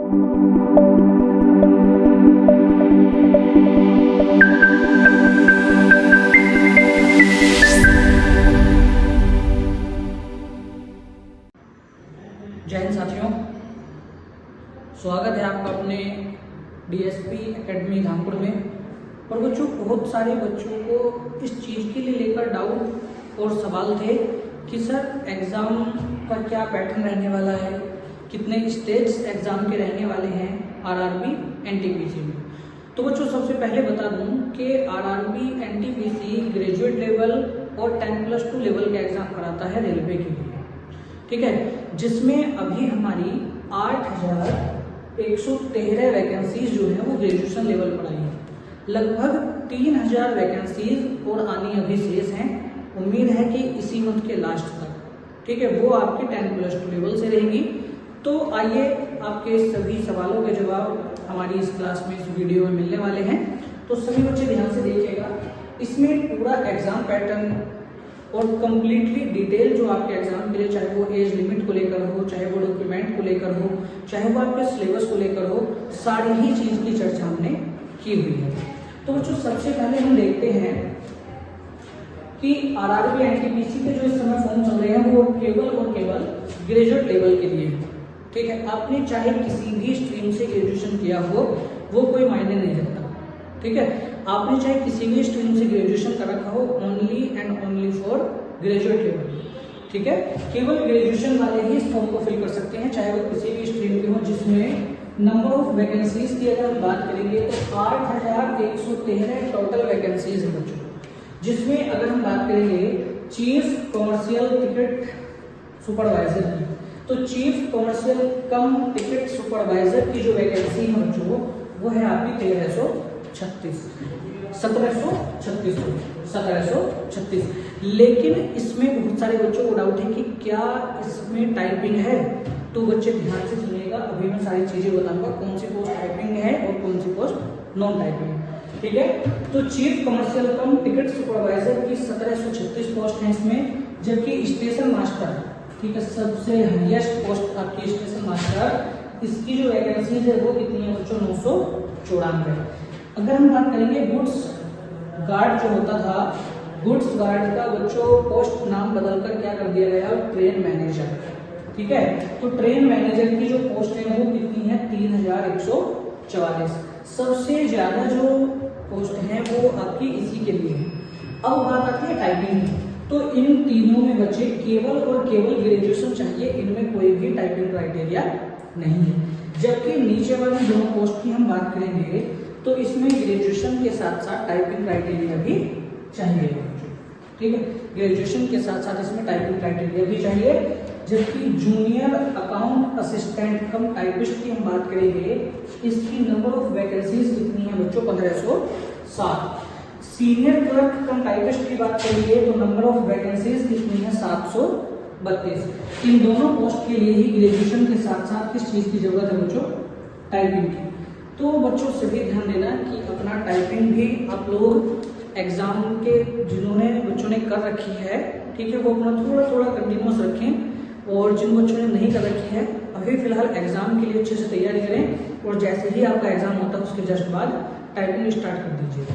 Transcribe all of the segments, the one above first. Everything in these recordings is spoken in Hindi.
जय हिंद साथियों, स्वागत है आपका अपने डीएसपी एकेडमी धामपुर में। और बच्चों, बहुत सारे बच्चों को इस चीज़ के लिए लेकर डाउट और सवाल थे कि सर एग्ज़ाम का क्या पैटर्न रहने वाला है, कितने स्टेज एग्ज़ाम के रहने वाले हैं आरआरबी एनटीपीसी में। तो बच्चों, सबसे पहले बता दूं कि आरआरबी एनटीपीसी ग्रेजुएट लेवल और 10+2 लेवल का एग्ज़ाम कराता है रेलवे के लिए, ठीक है, जिसमें अभी हमारी 8,113 वैकेंसीज जो है वो ग्रेजुएशन लेवल पर आई है। लगभग 3,000 वैकेंसीज और आनी अभी शेष हैं। उम्मीद है कि इसी मंथ के लास्ट तक, ठीक है, वो आपकी 10+2 लेवल से रहेंगी। तो आइए, आपके सभी सवालों के जवाब हमारी इस क्लास में, इस वीडियो में मिलने वाले हैं। तो सभी बच्चे ध्यान से देखिएगा। इसमें पूरा एग्जाम पैटर्न और कंप्लीटली डिटेल जो आपके एग्जाम के लिए, चाहे वो एज लिमिट को लेकर हो, चाहे वो डॉक्यूमेंट को लेकर हो, चाहे वो आपके सिलेबस को लेकर हो, सारी ही चीज की चर्चा हमने की हुई है। तो बच्चों, सबसे पहले हम देखते हैं कि आरआरबी एनटीपीसी के जो इस समय फॉर्म चल रहे हैं वो केवल और केवल ग्रेजुएट लेवल के लिए, ठीक है। आपने चाहे किसी भी स्ट्रीम से ग्रेजुएशन किया हो, वो कोई मायने नहीं रखता, ठीक है। आपने चाहे किसी भी स्ट्रीम से ग्रेजुएशन कर रखा हो, only and only for graduate level, ठीक है। केवल ग्रेजुएशन वाले ही इस फॉर्म को फिल कर सकते हैं, चाहे वो किसी भी स्ट्रीम के हो। जिसमें नंबर ऑफ वैकेंसीज की अगर हम बात करेंगे तो 8,113 टोटल वैकेंसीज है बच्चों। जिसमें अगर हम बात करेंगे चीफ कॉमर्शियल टिकट सुपरवाइजर की, तो चीफ कॉमर्शियल कम टिकट सुपरवाइजर की जो वैकेंसी है बच्चों, वो है आपकी 1736। लेकिन इसमें बहुत सारे बच्चों को डाउट है कि क्या इसमें टाइपिंग है। तो बच्चे ध्यान से सुनिएगा, अभी मैं सारी चीजें बताऊंगा, कौन सी पोस्ट टाइपिंग है और कौन सी पोस्ट नॉन टाइपिंग है, ठीक है। तो चीफ कमर्शियल कम टिकट सुपरवाइजर की 1736 पोस्ट है इसमें, जबकि स्टेशन मास्टर, ठीक है, सबसे हाईएस्ट पोस्ट आपकी स्टेशन मास्टर, इसकी जो वैकेंसीज है वो कितनी है बच्चों, 994। अगर हम बात करेंगे गुड्स गार्ड जो होता था, गुड्स गार्ड का बच्चों पोस्ट नाम बदलकर क्या कर दिया गया, ट्रेन मैनेजर, ठीक है। तो ट्रेन मैनेजर की जो पोस्ट है वो कितनी है, 3,144। सबसे ज्यादा जो पोस्ट है वो आपकी इसी के लिए है। अब बात आती है टाइपिंग की, तो इन तीनों में बच्चे केवल और केवल ग्रेजुएशन चाहिए, इनमें कोई भी टाइपिंग क्राइटेरिया नहीं है। जबकि नीचे वाली दोनों पोस्ट की हम बात करेंगे तो इसमें ग्रेजुएशन के साथ साथ टाइपिंग क्राइटेरिया भी चाहिए, ठीक है। ग्रेजुएशन के साथ साथ इसमें टाइपिंग क्राइटेरिया भी चाहिए। जबकि जूनियर अकाउंट असिस्टेंट कम टाइपिस्ट की हम बात करेंगे, इसकी नंबर ऑफ वैकेंसीज कितनी है बच्चों, 1507। सीनियर क्लर्क कम टाइपिस्ट की बात करेंगे तो नंबर ऑफ वैकेंसीज कितनी है, 732। इन दोनों पोस्ट के लिए ही ग्रेजुएशन के साथ साथ किस चीज की जरूरत है बच्चों, टाइपिंग की। तो बच्चों सभी ध्यान देना कि अपना टाइपिंग भी आप लोग एग्जाम के जिन्होंने बच्चों ने कर रखी है, ठीक है, वो अपना थोड़ा थोड़ा कंटिन्यूस रखें। और जिन बच्चों ने नहीं कर रखी है, अभी फिलहाल एग्जाम के लिए अच्छे से तैयारी करें, और जैसे ही आपका एग्जाम होता है उसके जस्ट बाद टाइपिंग स्टार्ट कर दीजिए।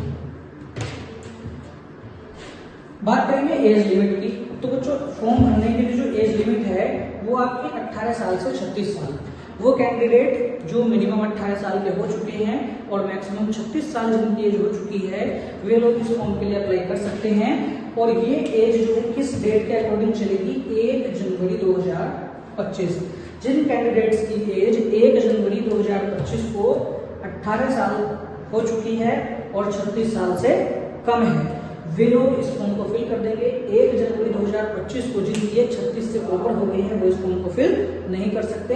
बात करेंगे एज लिमिट की, तो बच्चों फॉर्म भरने के लिए जो एज लिमिट है वो आपकी 18 साल से 36 साल। वो कैंडिडेट जो मिनिमम 18 साल के हो चुके हैं और मैक्सिमम 36 साल जिनकी एज हो चुकी है, वे लोग इस फॉर्म के लिए अप्लाई कर सकते हैं। और ये एज जो है किस डेट के अकॉर्डिंग चलेगी, 1 जनवरी 2025। जिन कैंडिडेट्स की एज 1 जनवरी 2025 को 18 साल हो चुकी है और 36 साल से कम है, वे लोग इस फॉर्म को फिल कर देंगे। 1 जनवरी 2025 को जिनकी एज 36 से ऊपर हो गई है वो इस फॉर्म को फिल नहीं कर सकते,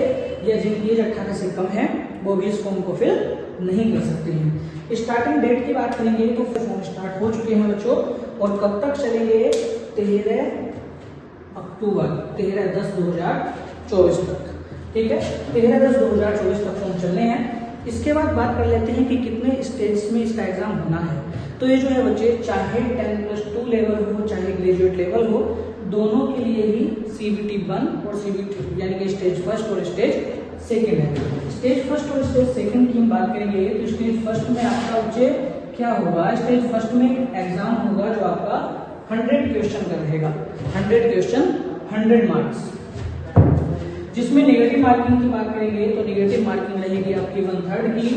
या जिनकी एज 18 से कम है वो भी इस फॉर्म को फिल नहीं कर सकते हैं। स्टार्टिंग डेट की बात करेंगे तो फॉर्म स्टार्ट हो चुके हैं बच्चों, और कब तक चलेंगे, 13 अक्टूबर 13/10/2024 तक, ठीक है। 13/10/2024 तक फॉर्म चलने हैं। इसके बाद बात कर लेते हैं कि कितने स्टेज में इसका एग्जाम होना है। तो ये जो है बच्चे, चाहे 10+2 लेवल हो चाहे ग्रेजुएट लेवल हो, दोनों के लिए ही CBT 1 और CBT 2 यानी कि स्टेज फर्स्ट और स्टेज सेकेंड है। स्टेज फर्स्ट और स्टेज सेकंड की हम बात करेंगे तो स्टेज फर्स्ट में आपका बच्चे क्या होगा, स्टेज फर्स्ट में एग्जाम होगा जो आपका 100 क्वेश्चन का रहेगा, 100 क्वेश्चन 100 मार्क्स, जिसमें नेगेटिव मार्किंग की बात करेंगे तो नेगेटिव मार्किंग रहेगी आपकी 1/3 की।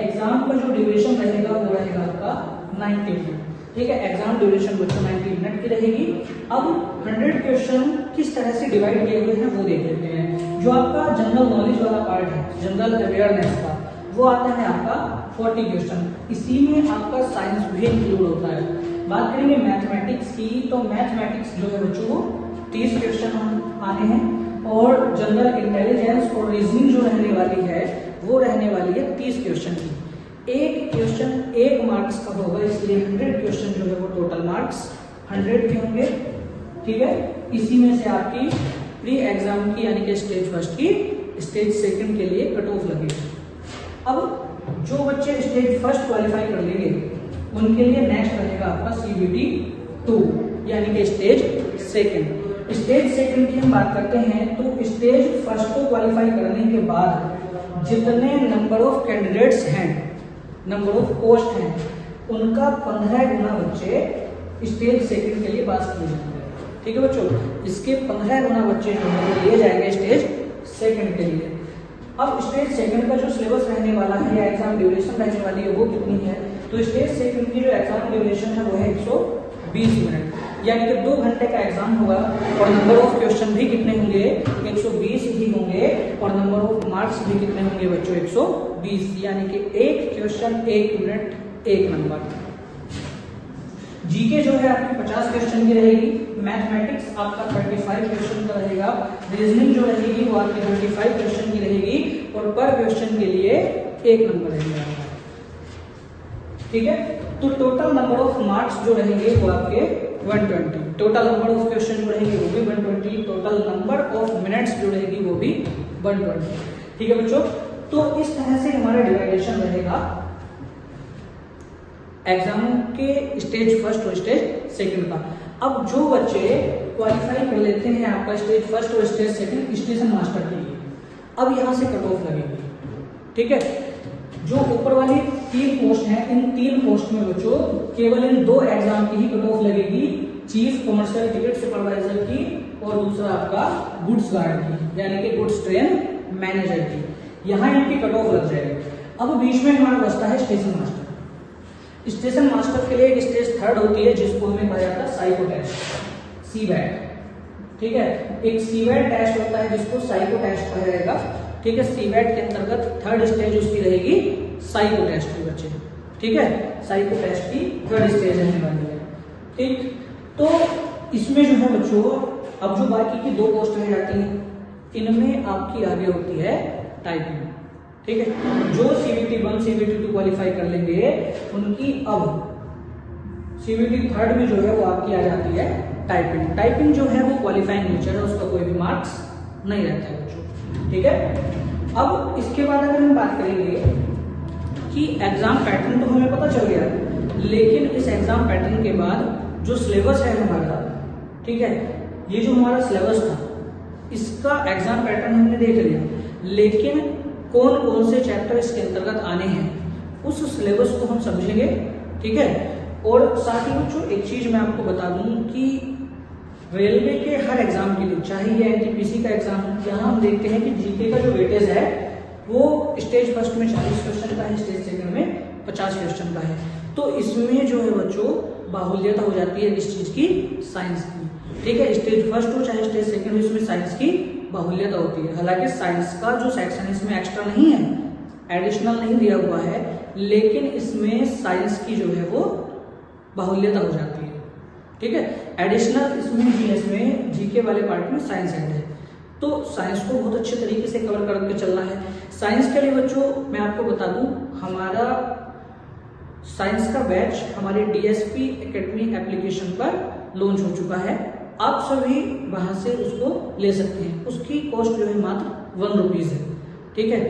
एग्जाम का जो ड्यूरेशन रहेगा वो रहेगा आपका 90 मिनट, ठीक है। एग्जाम ड्यूरेशन बच्चों 90 मिनट की रहेगी। अब 100 क्वेश्चन किस तरह से डिवाइड किए हुए हैं वो देख लेते हैं। जो आपका जनरल नॉलेज वाला पार्ट है, जनरल अवेयरनेस का, वो आता है आपका 40 क्वेश्चन, इसी में आपका साइंस भी इंक्लूड होता है। बात करेंगे मैथमेटिक्स की तो मैथमेटिक्स जो है बच्चों 30 क्वेश्चन आने हैं, और जनरल इंटेलिजेंस और रीजनिंग जो रहने वाली है वो रहने वाली है 30 क्वेश्चन की। एक क्वेश्चन 1 मार्क्स का होगा, इसलिए 100 क्वेश्चन जो है वो टोटल मार्क्स 100 के होंगे, ठीक है। इसी में से आपकी प्री एग्जाम की यानी कि स्टेज फर्स्ट की स्टेज सेकंड के लिए कट ऑफ लगेगी। अब जो बच्चे स्टेज फर्स्ट क्वालिफाई कर लेंगे उनके लिए नेक्स्ट रहेगा आपका CBT 2 यानी कि स्टेज सेकंड। स्टेज सेकंड की हम बात करते हैं तो स्टेज फर्स्ट को क्वालिफाई करने के बाद जितने नंबर ऑफ कैंडिडेट्स हैं, नंबर ऑफ पोस्ट हैं, उनका 15 गुना बच्चे स्टेज सेकंड के लिए पास किए जाएंगे, ठीक है बच्चों। इसके 15 गुना बच्चे जो है वो लिए जाएंगे स्टेज सेकंड के लिए। अब स्टेज सेकंड का जो सिलेबस रहने वाला है या एग्जाम ड्यूरेशन रहने वाली है वो कितनी है, तो स्टेज सेकंड की जो एग्जाम ड्यूरेशन है वो है 120 मिनट, यानी कि 2 घंटे का एग्जाम होगा, और नंबर ऑफ क्वेश्चन भी कितने होंगे 120 ही होंगे, और नंबर ऑफ मार्क्स भी कितने होंगे बच्चों 120, यानी कि 1 क्वेश्चन 1 मिनट 1 नंबर। जीके जो है आपकी 50 क्वेश्चन की रहेगी, मैथमेटिक्स आपका 35 क्वेश्चन का रहेगा, रीजनिंग जो रहेगी वो आपकी 35 क्वेश्चन की रहेगी, और पर क्वेश्चन के लिए 1 नंबर रहेगा, ठीक है। तो टोटल नंबर ऑफ मार्क्स जो रहेंगे वो आपके 120, टोटल नंबर ऑफ क्वेश्चन जो रहेंगे वो भी 120, टोटल नंबर ऑफ मिनट्स जो रहेगी वो भी 120, ठीक है बच्चों। तो इस तरह से हमारा डिवाइडेशन रहेगा एग्जाम के स्टेज फर्स्ट और स्टेज सेकंड का। अब जो बच्चे क्वालिफाई कर लेते हैं आपका स्टेज फर्स्ट और स्टेज सेकंड स्टेशन मास्टर के लिए, अब यहां से कट ऑफ लगेगी, ठीक है। जो ऊपर वाली 3 पोस्ट हैं, इन 3 पोस्ट में बच्चों केवल इन 2 एग्जाम की ही कट ऑफ लगेगी, चीफ कमर्शियल टिकट सुपरवाइजर की और दूसरा आपका गुड्स गार्ड की यानी कि गुड्स ट्रेन मैनेजर की, यहाँ इनकी कट ऑफ लग जाएगी। अब बीच में हमारा बचता है स्टेशन मास्टर। स्टेशन मास्टर के लिए एक स्टेज थर्ड होती है जिसको हमें कहा जाता है साइको टेस्ट, सीवैट, ठीक है। एक सीवैट टेस्ट होता है जिसको साइको टेस्ट कहा जाएगा, ठीक है। सीवैट के अंतर्गत थर्ड स्टेज उसकी रहेगी साइको टेस्ट की बच्चे, ठीक है। साइको टेस्ट की थर्ड स्टेज रहने वाली है, ठीक। तो इसमें जो है बच्चों अब जो बाकी की 2 पोस्ट रह जाती हैं, इनमें आपकी आगे होती है टाइपिंग, ठीक है। जो CBT 1 CBT 2 क्वालिफाई कर लेंगे उनकी अब CBT थर्ड में जो है वो आपकी आ जाती है टाइपिंग। टाइपिंग जो है वो क्वालिफाइंग नेचर है, उसका कोई भी मार्क्स नहीं रहता है बच्चों, ठीक है। अब इसके बाद अगर हम बात करेंगे कि एग्जाम पैटर्न तो हमें पता चल गया, लेकिन इस एग्जाम पैटर्न के बाद जो सिलेबस है हमारा, ठीक है, ये जो हमारा सिलेबस था इसका एग्जाम पैटर्न हमने देख लिया, लेकिन कौन कौन से चैप्टर इसके अंतर्गत आने हैं उस सिलेबस को हम समझेंगे, ठीक है। और साथ ही बच्चों एक चीज मैं आपको बता दूं कि रेलवे के हर एग्जाम के लिए, चाहे ये NTPC का एग्जाम हो, यहाँ हम देखते हैं कि जीके का जो वेटेज है वो स्टेज फर्स्ट में 40 क्वेश्चन का है, स्टेज सेकंड में 50 क्वेश्चन का है। तो इसमें जो है बच्चों बाहुल्यता हो जाती है किस चीज की, साइंस की, ठीक है। स्टेज फर्स्ट हो चाहे स्टेज सेकंड हो, इसमें साइंस की बाहुल्यता होती है। हालांकि साइंस का जो सेक्शन है इसमें एक्स्ट्रा नहीं है, एडिशनल नहीं दिया हुआ है, लेकिन इसमें साइंस की जो है वो बाहुल्यता हो जाती है, ठीक है। एडिशनल इसमें जीएस में जीके वाले पार्ट में साइंस ऐड है, तो साइंस को बहुत अच्छे तरीके से कवर करके चलना है। साइंस के लिए बच्चों मैं आपको बता दूं, हमारा साइंस का बैच हमारे DSP एकेडमी एप्लीकेशन पर लॉन्च हो चुका है, आप सभी वहां से उसको ले सकते हैं। उसकी कॉस्ट जो है मात्र 1 रुपीज है, ठीक है।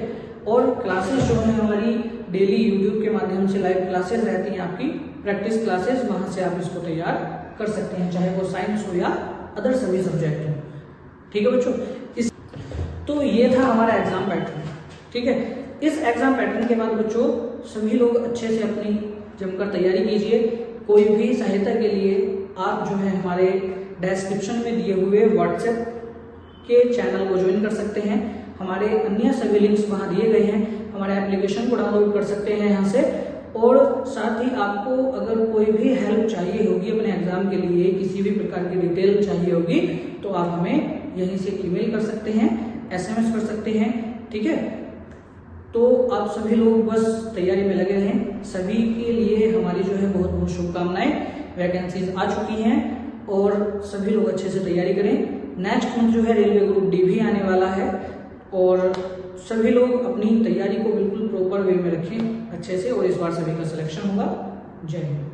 और क्लासेस जो है हमारी डेली यूट्यूब के माध्यम से लाइव क्लासेस रहती हैं, आपकी प्रैक्टिस क्लासेस, वहां से आप इसको तैयार कर सकते हैं, चाहे वो साइंस हो या अदर सभी सब्जेक्ट हो, ठीक है बच्चों। तो ये था हमारा एग्जाम पैटर्न, ठीक है। इस एग्जाम पैटर्न के बाद बच्चों सभी लोग अच्छे से अपनी जमकर तैयारी कीजिए। कोई भी सहायता के लिए आप जो है हमारे डिस्क्रिप्शन में दिए हुए व्हाट्सएप के चैनल को ज्वाइन कर सकते हैं। हमारे अन्य सभी लिंक्स वहां दिए गए हैं। हमारे एप्लीकेशन को डाउनलोड कर सकते हैं यहाँ से। और साथ ही आपको अगर कोई भी हेल्प चाहिए होगी अपने एग्जाम के लिए, किसी भी प्रकार की डिटेल चाहिए होगी, तो आप हमें यहीं से ईमेल कर सकते हैं, SMS कर सकते हैं। ठीक है, तो आप सभी लोग बस तैयारी में लगे रहें। सभी के लिए हमारी जो है बहुत बहुत शुभकामनाएं। वैकेंसीज आ चुकी हैं और सभी लोग अच्छे से तैयारी करें। नेक्स्ट मंथ जो है रेलवे ग्रुप डी भी आने वाला है और सभी लोग अपनी तैयारी को बिल्कुल प्रॉपर वे में रखें अच्छे से, और इस बार सभी का सिलेक्शन होगा। जय हिंद।